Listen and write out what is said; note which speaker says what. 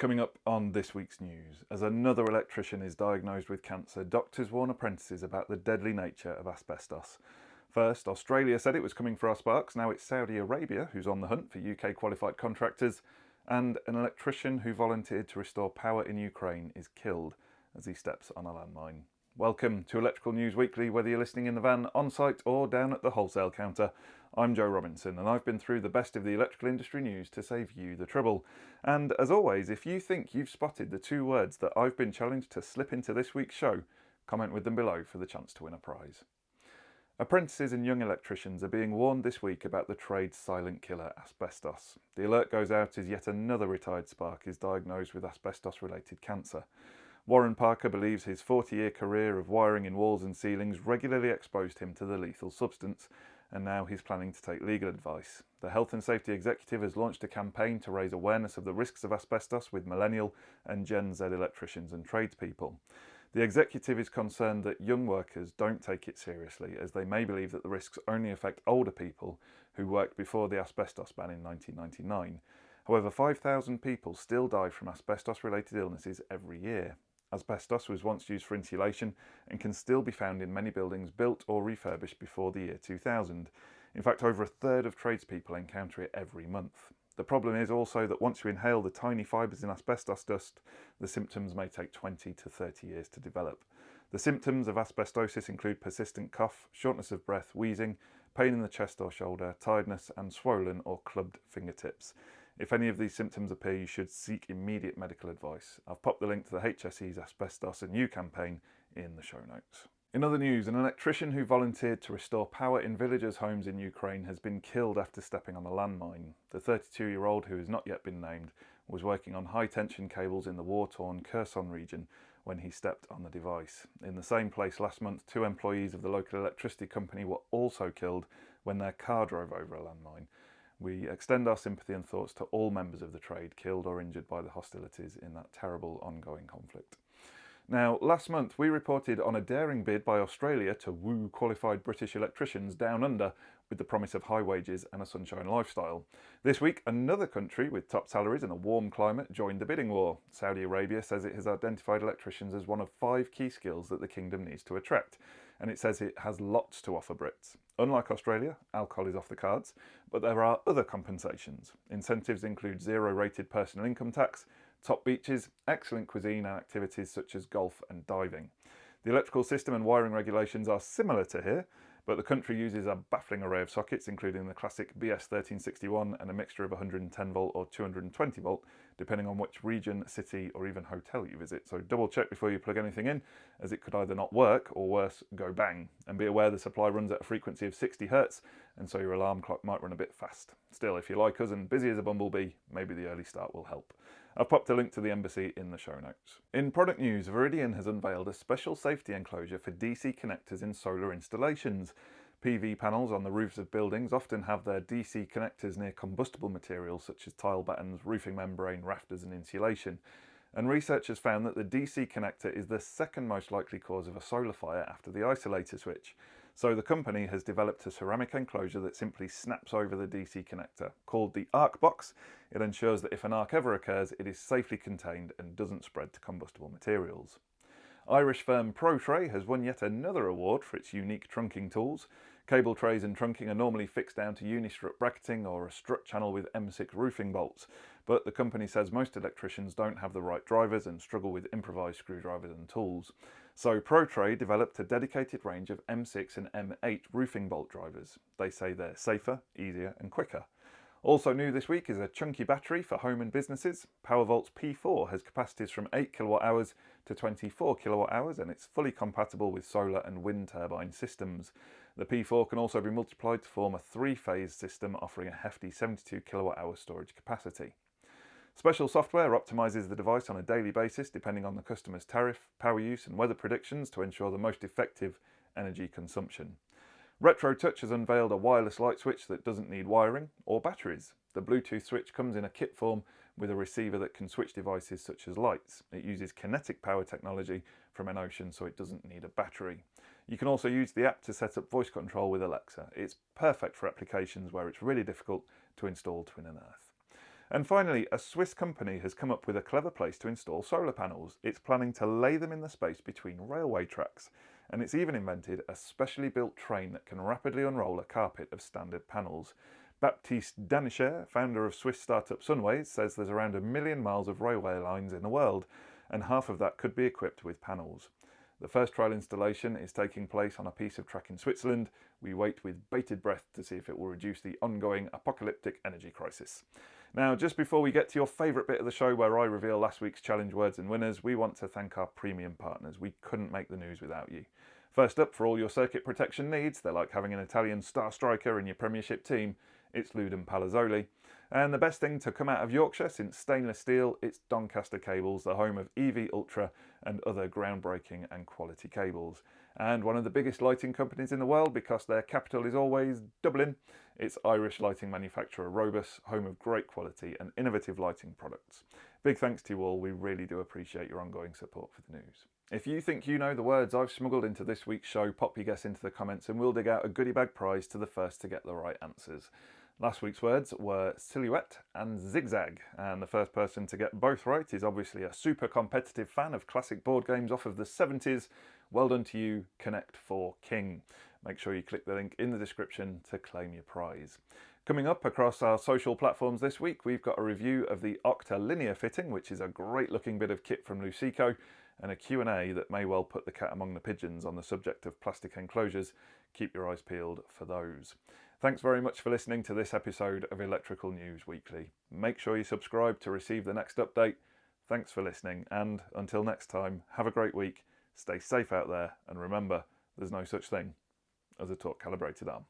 Speaker 1: Coming up on this week's news, as another electrician is diagnosed with cancer, doctors warn apprentices about the deadly nature of asbestos. First, Australia said it was coming for our sparks, now it's Saudi Arabia who's on the hunt for UK qualified contractors, and an electrician who volunteered to restore power in Ukraine is killed as he steps on a landmine. Welcome to Electrical News Weekly, whether you're listening in the van, on site or down at the wholesale counter. I'm Joe Robinson and I've been through the best of the electrical industry news to save you the trouble. And as always, if you think you've spotted the two words that I've been challenged to slip into this week's show, comment with them below for the chance to win a prize. Apprentices and young electricians are being warned this week about the trade's silent killer, asbestos. The alert goes out as yet another retired spark is diagnosed with asbestos-related cancer. Warren Parker believes his 40-year career of wiring in walls and ceilings regularly exposed him to the lethal substance, and now he's planning to take legal advice. The Health and Safety Executive has launched a campaign to raise awareness of the risks of asbestos with millennial and Gen Z electricians and tradespeople. The executive is concerned that young workers don't take it seriously, as they may believe that the risks only affect older people who worked before the asbestos ban in 1999. However, 5,000 people still die from asbestos-related illnesses every year. Asbestos was once used for insulation and can still be found in many buildings built or refurbished before the year 2000. In fact, over a third of tradespeople encounter it every month. The problem is also that once you inhale the tiny fibres in asbestos dust, the symptoms may take 20 to 30 years to develop. The symptoms of asbestosis include persistent cough, shortness of breath, wheezing, pain in the chest or shoulder, tiredness and swollen or clubbed fingertips. If any of these symptoms appear, you should seek immediate medical advice. I've popped the link to the HSE's Asbestos and You campaign in the show notes. In other news, an electrician who volunteered to restore power in villagers' homes in Ukraine has been killed after stepping on a landmine. The 32-year-old, who has not yet been named, was working on high-tension cables in the war-torn Kherson region when he stepped on the device. In the same place last month, 2 employees of the local electricity company were also killed when their car drove over a landmine. We extend our sympathy and thoughts to all members of the trade killed or injured by the hostilities in that terrible ongoing conflict. Now, last month we reported on a daring bid by Australia to woo qualified British electricians down under with the promise of high wages and a sunshine lifestyle. This week, another country with top salaries and a warm climate joined the bidding war. Saudi Arabia says it has identified electricians as one of 5 key skills that the kingdom needs to attract, and it says it has lots to offer Brits. Unlike Australia, alcohol is off the cards, but there are other compensations. Incentives include zero-rated personal income tax, top beaches, excellent cuisine and activities such as golf and diving. The electrical system and wiring regulations are similar to here, but the country uses a baffling array of sockets, including the classic BS1361 and a mixture of 110 volt or 220 volt, depending on which region, city or even hotel you visit. So double check before you plug anything in, as it could either not work or worse, go bang. And be aware the supply runs at a frequency of 60 Hz, and so your alarm clock might run a bit fast. Still, if you're like us and busy as a bumblebee, maybe the early start will help. I've popped a link to the embassy in the show notes. In product news, Viridian has unveiled a special safety enclosure for DC connectors in solar installations. PV panels on the roofs of buildings often have their DC connectors near combustible materials such as tile battens, roofing membrane, rafters and insulation. And researchers found that the DC connector is the second most likely cause of a solar fire after the isolator switch. So the company has developed a ceramic enclosure that simply snaps over the DC connector. Called the arc box, it ensures that if an arc ever occurs, it is safely contained and doesn't spread to combustible materials. Irish firm Protrays has won yet another award for its unique trunking tools. Cable trays and trunking are normally fixed down to uni-strut bracketing or a strut channel with M6 roofing bolts, but the company says most electricians don't have the right drivers and struggle with improvised screwdrivers and tools. So Protrays developed a dedicated range of M6 and M8 roofing bolt drivers. They say they're safer, easier and quicker. Also new this week is a chunky battery for home and businesses. Powervolt P4 has capacities from 8 kWh to 24 kWh and it's fully compatible with solar and wind turbine systems. The P4 can also be multiplied to form a 3-phase system offering a hefty 72 kWh storage capacity. Special software optimises the device on a daily basis depending on the customer's tariff, power use and weather predictions to ensure the most effective energy consumption. Retrotouch has unveiled a wireless light switch that doesn't need wiring or batteries. The Bluetooth switch comes in a kit form with a receiver that can switch devices such as lights. It uses kinetic power technology from an ocean, so it doesn't need a battery. You can also use the app to set up voice control with Alexa. It's perfect for applications where it's really difficult to install Twin and Earth. And finally, a Swiss company has come up with a clever place to install solar panels. It's planning to lay them in the space between railway tracks, and it's even invented a specially built train that can rapidly unroll a carpet of standard panels. Baptiste Danicher, founder of Swiss startup Sunways, says there's around 1 million miles of railway lines in the world, and half of that could be equipped with panels. The first trial installation is taking place on a piece of track in Switzerland. We wait with bated breath to see if it will reduce the ongoing apocalyptic energy crisis. Now, just before we get to your favourite bit of the show where I reveal last week's challenge words and winners, we want to thank our premium partners. We couldn't make the news without you. First up, for all your circuit protection needs, they're like having an Italian star striker in your Premiership team, it's Luden Palazzoli. And the best thing to come out of Yorkshire since stainless steel, it's Doncaster Cables, the home of EV Ultra and other groundbreaking and quality cables. And one of the biggest lighting companies in the world, because their capital is always Dublin, it's Irish lighting manufacturer Robus, home of great quality and innovative lighting products. Big thanks to you all, we really do appreciate your ongoing support for the news. If you think you know the words I've smuggled into this week's show, pop your guess into the comments and we'll dig out a goodie bag prize to the first to get the right answers. Last week's words were silhouette and zigzag, and the first person to get both right is obviously a super competitive fan of classic board games off of the 70s. Well done to you, Connect 4 King. Make sure you click the link in the description to claim your prize. Coming up across our social platforms this week, we've got a review of the Octa linear fitting, which is a great looking bit of kit from Luceco, and a Q&A that may well put the cat among the pigeons on the subject of plastic enclosures. Keep your eyes peeled for those. Thanks very much for listening to this episode of Electrical News Weekly. Make sure you subscribe to receive the next update. Thanks for listening, and until next time, have a great week, stay safe out there, and remember, there's no such thing as a torque calibrated arm.